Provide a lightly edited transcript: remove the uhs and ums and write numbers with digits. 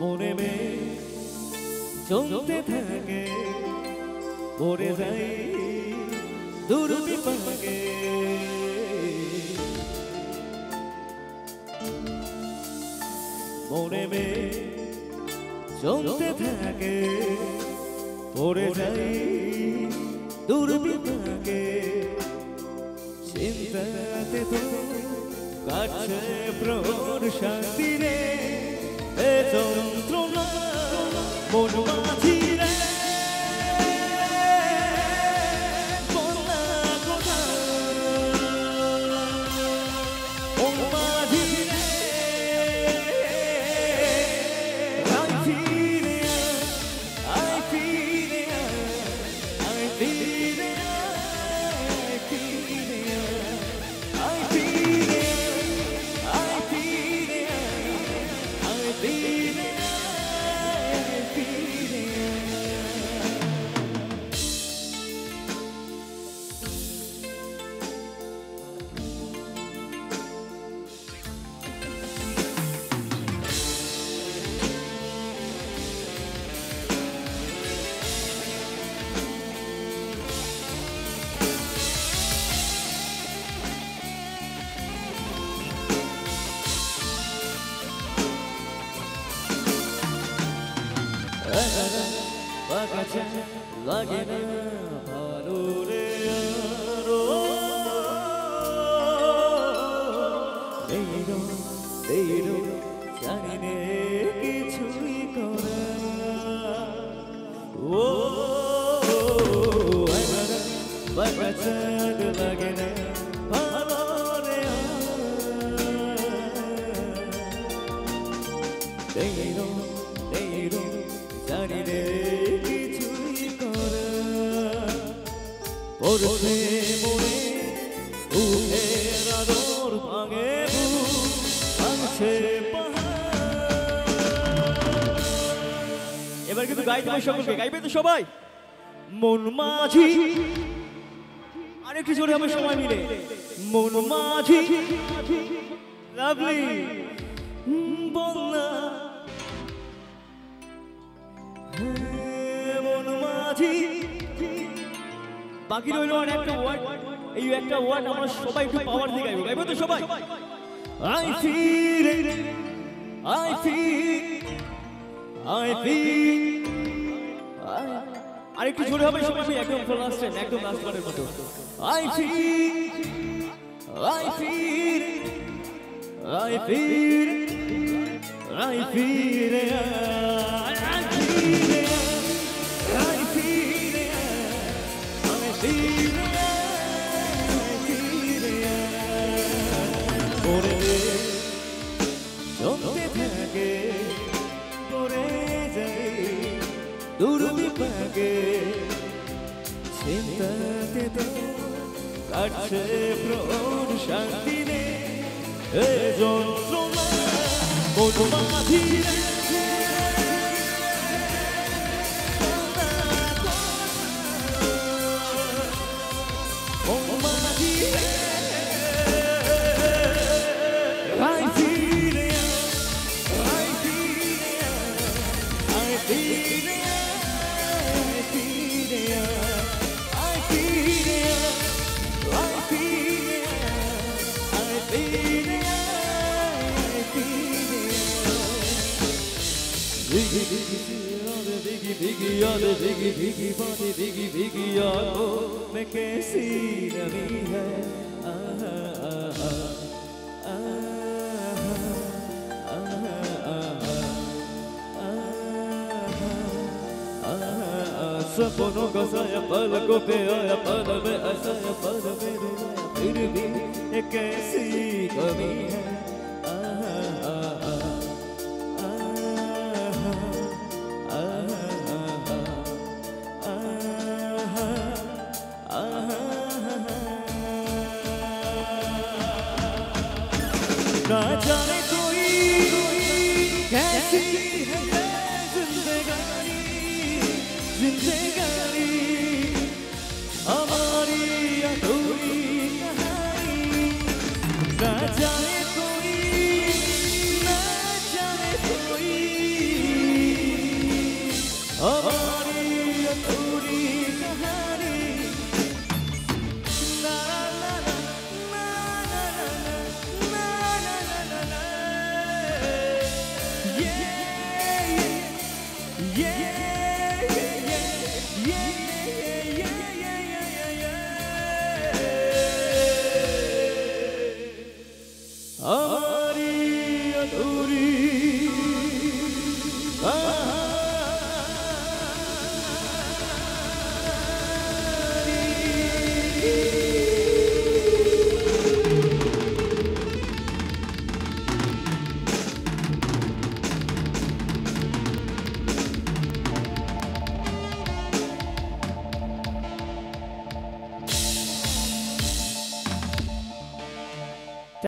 মনে মে চলতে থাকে পড়ে যাই দুর্বিপাকে মনে মে চলতে থাকে পড়ে যাই দুর্বিপাকে চিন্তাতে তো কাছে প্রাণ শান্তি রে এ যন্ত্রণা মন মাঝি রে বলা কথা মন মাঝি রে I feel it, I feel it, I feel it, I feel it, I feel it, I feel it, I feel it. বাগাছে লাগে না ভালো রে আরো এইরো জানি নে কিছুই করা ও বাগাছে লাগে না ভালো রে এইরো জানি রে কিছুই করা পড়ছে মনে উঠের আদর ভাঙে ভাঙছে এবার কিন্তু গাইতে হবে সকলকে গাইবে তো সবাই মন মাঝি আরেকটু জোরে হবে সবাই মিলে মন মাঝি লাভলি বলনা মন মাঝি বাকি রইল আর একটা ওয়ার্ড এই একটা ওয়ার্ড আমরা সবাই একটু পাওয়ার দিয়ে গাইবো গাইবো তো সবাই I feel it I feel I feel আরেকটু জোরে হবে সবাই একদম লাস্ট টাইম একদম লাস্ট বারের মতো I feel I feel I feel I feel চলতে থাকে পড়ে যাই দুর্বিপাকে চিন্তাতে তো কাটছে প্রাণ শান্তি রে এ যন্ত্রণা মন মাঝি রে মন মাঝি রে I feel it, I feel it, I feel it, I feel it, I feel it, I feel it, I feel it, I feel it. Biggie, biggie, biggie, biggie, biggie, body, biggie, biggie, oh, मैं कैसी नमी है, सपनों का साया पलकों पे आया पल में ऐसा पल में रुलाया फिर भी एक ऐसी कमी है ना जाने कोई कैसी है जिंदगानी जिंदगानी हमारी अधूरी कहानी ना जाने